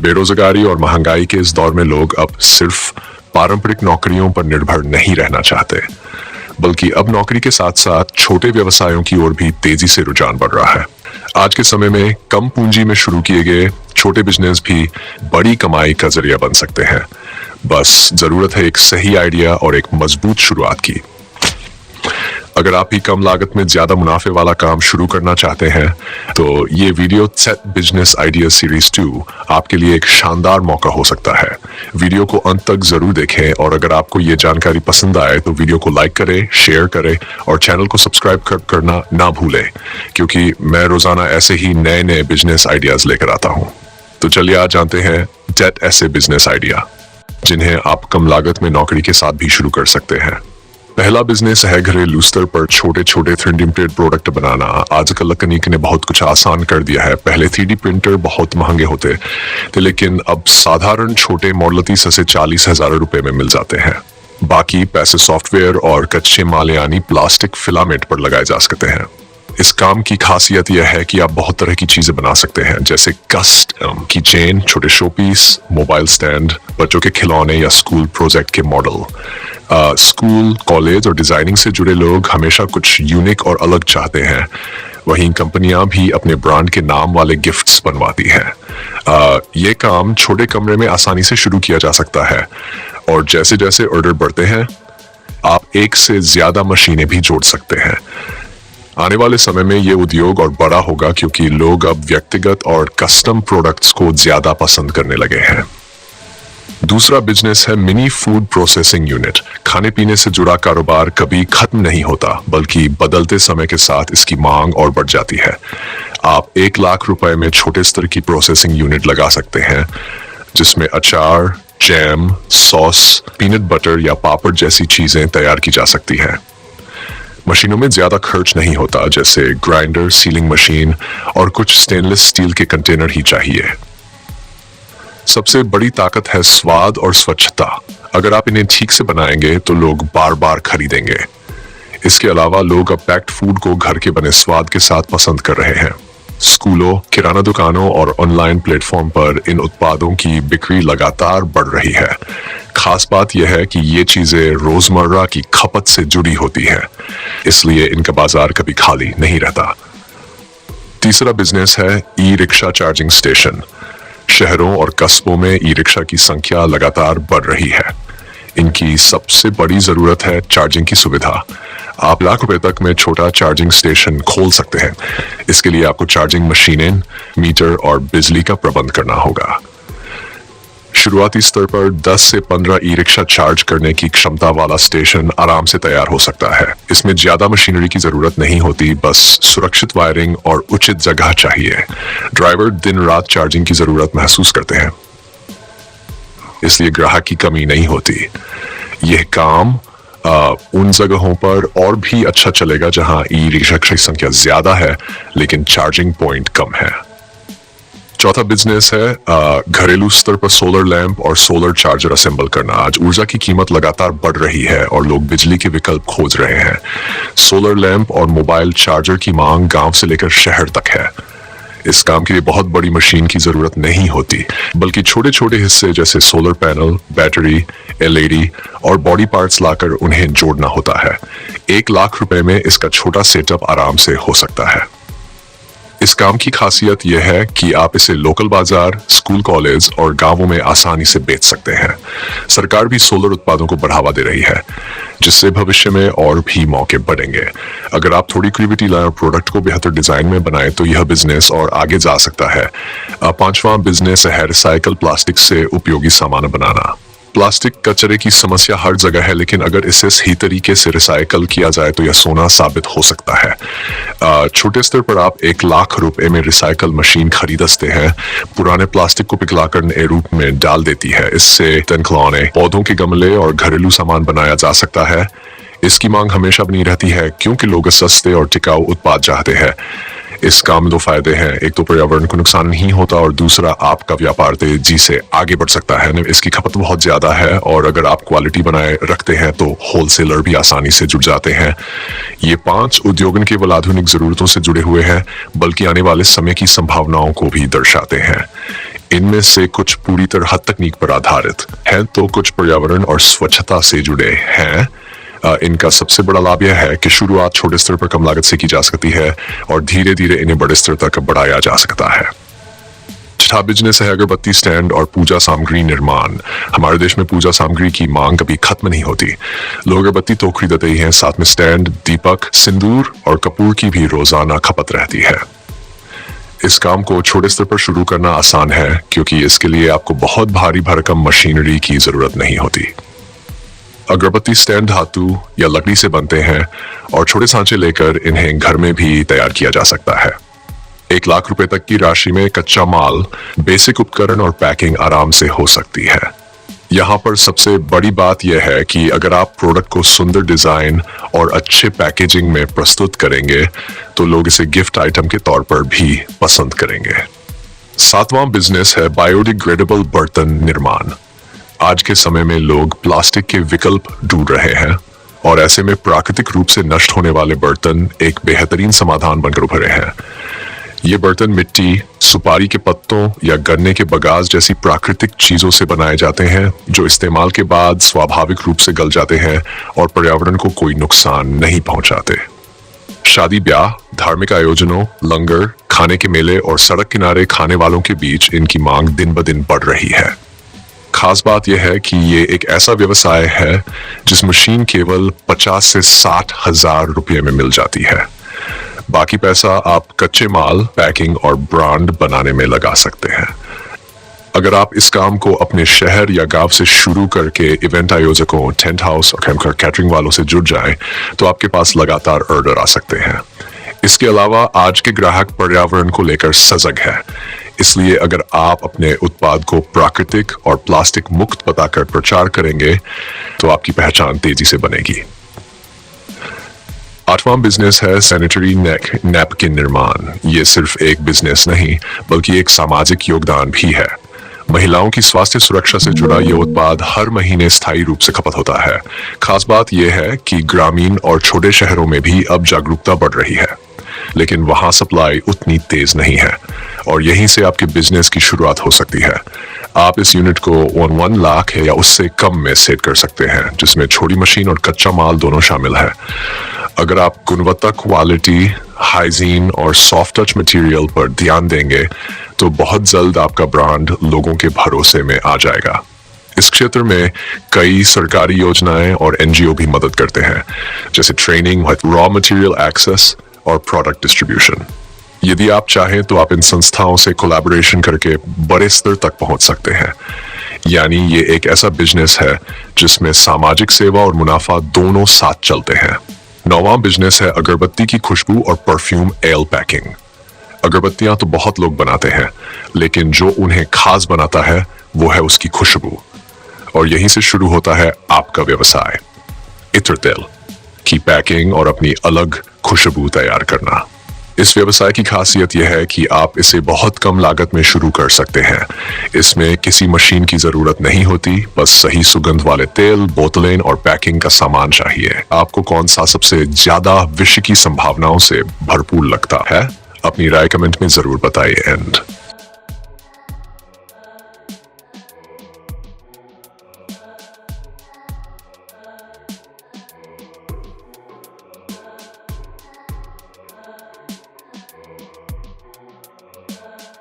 बेरोजगारी और महंगाई के इस दौर में लोग अब सिर्फ पारंपरिक नौकरियों पर निर्भर नहीं रहना चाहते, बल्कि अब नौकरी के साथ साथ छोटे व्यवसायों की ओर भी तेजी से रुझान बढ़ रहा है। आज के समय में कम पूंजी में शुरू किए गए छोटे बिजनेस भी बड़ी कमाई का जरिया बन सकते हैं। बस जरूरत है एक सही आइडिया और एक मजबूत शुरुआत की। अगर आप भी कम लागत में ज्यादा मुनाफे वाला काम शुरू करना चाहते हैं तो ये video set business idea series 2 आपके लिए एक शानदार मौका हो सकता है। वीडियो को अंत तक जरूर देखें और अगर आपको ये जानकारी पसंद आए तो वीडियो को लाइक करें, शेयर करें और चैनल को सब्सक्राइब करना ना भूलें, क्योंकि मैं रोजाना ऐसे ही नए नए बिजनेस आइडियाज लेकर आता हूँ। तो चलिए आज जानते हैं 10 ऐसे बिजनेस आइडिया जिन्हें आप कम लागत में नौकरी के साथ भी शुरू कर सकते हैं। पहला बिजनेस है घरेलू स्तर पर छोटे छोटे 3D प्रिंटेड प्रोडक्ट बनाना। आजकल तकनीक ने बहुत कुछ आसान कर दिया है। पहले 3D प्रिंटर बहुत महंगे होते थे, लेकिन अब साधारण छोटे मॉडल 30 से 40,000 रुपए में मिल जाते हैं। बाकी पैसे सॉफ्टवेयर और कच्चे माल यानी प्लास्टिक फिलामेंट पर लगाए जा सकते हैं। इस काम की खासियत यह है कि आप बहुत तरह की चीजें बना सकते हैं, जैसे कस्टम की चेन, छोटे शोपीस, मोबाइल स्टैंड, बच्चों के खिलौने या स्कूल प्रोजेक्ट के मॉडल। स्कूल, कॉलेज और डिजाइनिंग से जुड़े लोग हमेशा कुछ यूनिक और अलग चाहते हैं। वहीं कंपनियां भी अपने ब्रांड के नाम वाले गिफ्ट्स बनवाती हैं। ये काम छोटे कमरे में आसानी से शुरू किया जा सकता है और जैसे जैसे ऑर्डर बढ़ते हैं आप एक से ज्यादा मशीनें भी जोड़ सकते हैं। आने वाले समय में ये उद्योग और बड़ा होगा क्योंकि लोग अब व्यक्तिगत और कस्टम प्रोडक्ट्स को ज्यादा पसंद करने लगे हैं। दूसरा बिजनेस है मिनी फूड प्रोसेसिंग यूनिट। खाने पीने से जुड़ा कारोबार कभी खत्म नहीं होता, बल्कि बदलते समय के साथ इसकी मांग और बढ़ जाती है। आप 1 लाख रुपए में छोटे स्तर की प्रोसेसिंग यूनिट लगा सकते हैं, जिसमें अचार, जैम, सॉस, पीनट बटर या पापड़ जैसी चीजें तैयार की जा सकती हैं। मशीनों में ज्यादा खर्च नहीं होता, जैसे ग्राइंडर, सीलिंग मशीन और कुछ स्टेनलेस स्टील के कंटेनर ही चाहिए। सबसे बड़ी ताकत है स्वाद और स्वच्छता। अगर आप इन्हें ठीक से बनाएंगे तो लोग बार बार खरीदेंगे। इसके अलावा लोग अब पैक्ड फूड को घर के बने स्वाद के साथ पसंद कर रहे हैं। स्कूलों, किराना दुकानों और ऑनलाइन प्लेटफॉर्म पर इन उत्पादों की बिक्री लगातार बढ़ रही है। खास बात यह है कि ये चीजें रोजमर्रा की खपत से जुड़ी होती हैं, इसलिए इनका बाजार कभी खाली नहीं रहता। तीसरा बिजनेस है ई रिक्शा चार्जिंग स्टेशन। शहरों और कस्बों में ई रिक्शा की संख्या लगातार बढ़ रही है। इनकी सबसे बड़ी जरूरत है चार्जिंग की सुविधा। आप लाख रुपए तक में छोटा चार्जिंग स्टेशन खोल सकते हैं। इसके लिए आपको चार्जिंग मशीनें, मीटर और बिजली का प्रबंध करना होगा। शुरुआती स्तर पर 10 से 15 ई रिक्शा चार्ज करने की क्षमता वाला स्टेशन आराम से तैयार हो सकता है। इसमें ज्यादा मशीनरी की जरूरत नहीं होती, बस सुरक्षित वायरिंग और उचित जगह चाहिए। ड्राइवर दिन रात चार्जिंग की जरूरत महसूस करते हैं, इसलिए ग्राहक की कमी नहीं होती। यह काम उन जगहों पर और भी अच्छा चलेगा जहां ई रिक्शा की संख्या ज्यादा है लेकिन चार्जिंग पॉइंट कम है। चौथा बिजनेस है घरेलू स्तर पर सोलर लैंप और सोलर चार्जर असेंबल करना। आज ऊर्जा की कीमत लगातार बढ़ रही है और लोग बिजली के विकल्प खोज रहे हैं। सोलर लैंप और मोबाइल चार्जर की मांग गांव से लेकर शहर तक है। इस काम के लिए बहुत बड़ी मशीन की जरूरत नहीं होती, बल्कि छोटे छोटे हिस्से जैसे सोलर पैनल, बैटरी, LED और बॉडी पार्ट्स लाकर उन्हें जोड़ना होता है। 1 लाख रुपए में इसका छोटा सेटअप आराम से हो सकता है। इस काम की खासियत यह है कि आप इसे लोकल बाजार, स्कूल, कॉलेज और गांवों में आसानी से बेच सकते हैं। सरकार भी सोलर उत्पादों को बढ़ावा दे रही है, जिससे भविष्य में और भी मौके बढ़ेंगे। अगर आप थोड़ी क्रिएटिविटी लाएं और प्रोडक्ट को बेहतर डिजाइन में बनाएं तो यह बिजनेस और आगे जा सकता है। 5वां बिजनेस है रिसाइकल प्लास्टिक से उपयोगी सामान बनाना। प्लास्टिक कचरे की समस्या हर जगह है, लेकिन अगर इसे सही तरीके से रिसाइकल किया जाए तो यह सोना साबित हो सकता है। छोटे स्तर पर आप 1 लाख रुपए में रिसाइकल मशीन खरीद सकते हैं। पुराने प्लास्टिक को पिघलाकर नए रूप में डाल देती है। इससे खिलौने, पौधों के गमले और घरेलू सामान बनाया जा सकता है। इसकी मांग हमेशा बनी रहती है क्योंकि लोग सस्ते और टिकाऊ उत्पाद चाहते हैं। इस काम में 2 फायदे हैं। एक तो पर्यावरण को नुकसान नहीं होता और दूसरा आपका व्यापार तेजी से आगे बढ़ सकता है। इसकी खपत बहुत ज्यादा है और अगर आप क्वालिटी बनाए रखते हैं तो होलसेलर भी आसानी से जुड़ जाते हैं। ये 5 उद्योग न केवल आधुनिक जरूरतों से जुड़े हुए हैं, बल्कि आने वाले समय की संभावनाओं को भी दर्शाते हैं। इनमें से कुछ पूरी तरह तकनीक पर आधारित हैं तो कुछ पर्यावरण और स्वच्छता से जुड़े हैं। इनका सबसे बड़ा लाभ यह है कि शुरुआत छोटे स्तर पर कम लागत से की जा सकती है और धीरे धीरे इन्हें बड़े स्तर तक बढ़ाया जा सकता है। छठा बिजनेस है अगरबत्ती स्टैंड और पूजा सामग्री निर्माण। हमारे देश में पूजा सामग्री की मांग कभी खत्म नहीं होती। लोग अगरबत्ती तो खरीदते ही हैं, साथ में स्टैंड, दीपक, सिंदूर और कपूर की भी रोजाना खपत रहती है। इस काम को छोटे स्तर पर शुरू करना आसान है क्योंकि इसके लिए आपको बहुत भारी भरकम मशीनरी की जरूरत नहीं होती। अगरबत्ती स्टैंड धातु या लकड़ी से बनते हैं और छोटे सांचे लेकर इन्हें घर में भी तैयार किया जा सकता है। 1 लाख रुपए तक की राशि में कच्चा माल, बेसिक उपकरण और पैकिंग आराम से हो सकती है। यहाँ पर सबसे बड़ी बात यह है कि अगर आप प्रोडक्ट को सुंदर डिजाइन और अच्छे पैकेजिंग में प्रस्तुत करेंगे तो लोग इसे गिफ्ट आइटम के तौर पर भी पसंद करेंगे। 7वां बिजनेस है बायोडिग्रेडेबल बर्तन निर्माण। आज के समय में लोग प्लास्टिक के विकल्प ढूंढ रहे हैं और ऐसे में प्राकृतिक रूप से नष्ट होने वाले बर्तन एक बेहतरीन समाधान बनकर उभरे हैं। ये बर्तन मिट्टी, सुपारी के पत्तों या गन्ने के बगास जैसी प्राकृतिक चीजों से बनाए जाते हैं जो इस्तेमाल के बाद स्वाभाविक रूप से गल जाते हैं और पर्यावरण को कोई नुकसान नहीं पहुंचाते। शादी ब्याह, धार्मिक आयोजनों, लंगर, खाने के मेले और सड़क किनारे खाने वालों के बीच इनकी मांग दिन ब दिन बढ़ रही है। खास बात यह है कि ये एक ऐसा व्यवसाय है जिस मशीन केवल 50 से 60 हजार रुपये में मिल जाती है। बाकी पैसा आप कच्चे माल, पैकिंग और ब्रांड बनाने में लगा सकते हैं। अगर आप इस काम को अपने शहर या गांव से शुरू करके इवेंट आयोजकों, टेंट हाउस और कैटरिंग वालों से जुड़ जाएं, तो आपके पास लगातार ऑर्डर आ सकते हैं। इसके अलावा आज के ग्राहक पर्यावरण को लेकर सजग है, इसलिए अगर आप अपने उत्पाद को प्राकृतिक और प्लास्टिक मुक्त बताकर प्रचार करेंगे तो आपकी पहचान तेजी से बनेगी। 8वां बिजनेस है सैनिटरी नैपकिन निर्माण। ये सिर्फ एक बिजनेस नहीं बल्कि एक सामाजिक योगदान भी है। महिलाओं की स्वास्थ्य सुरक्षा से जुड़ा ये उत्पाद हर महीने स्थायी रूप से खपत होता है। खास बात यह है कि ग्रामीण और छोटे शहरों में भी अब जागरूकता बढ़ रही है, लेकिन वहां सप्लाई उतनी तेज नहीं है और यहीं से आपके बिजनेस की शुरुआत हो सकती है। आप इस यूनिट को 1 लाख या उससे कम में सेट कर सकते हैं, जिसमें छोटी मशीन और कच्चा माल दोनों शामिल है। अगर आप गुणवत्ता, क्वालिटी, हाइजीन और सॉफ्ट टच मटेरियल पर ध्यान देंगे तो बहुत जल्द आपका ब्रांड लोगों के भरोसे में आ जाएगा। इस क्षेत्र में कई सरकारी योजनाएं और एनजीओ भी मदद करते हैं, जैसे ट्रेनिंग, रॉ मटेरियल एक्सेस और प्रोडक्ट डिस्ट्रीब्यूशन। यदि आप चाहें तो आप इन संस्थाओं से कोलैबोरेशन करके बड़े स्तर तक पहुंच सकते हैं। यानी ये एक ऐसा बिजनेस है जिसमें सामाजिक सेवा और मुनाफा दोनों साथ चलते हैं। 9वां बिजनेस है अगरबत्ती की खुशबू और परफ्यूम एल पैकिंग। अगरबत्तियां तो बहुत लोग बनाते हैं, लेकिन जो उन्हें खास बनाता है वो है उसकी खुशबू, और यहीं से शुरू होता है आपका व्यवसाय। इत्र तेल की पैकिंग और अपनी अलग खुशबू तैयार करना। इस व्यवसाय की खासियत यह है कि आप इसे बहुत कम लागत में शुरू कर सकते हैं। इसमें किसी मशीन की जरूरत नहीं होती, बस सही सुगंध वाले तेल, बोतलें और पैकिंग का सामान चाहिए। आपको कौन सा सबसे ज्यादा भविष्य की संभावनाओं से भरपूर लगता है? अपनी राय कमेंट में जरूर बताइए। एंड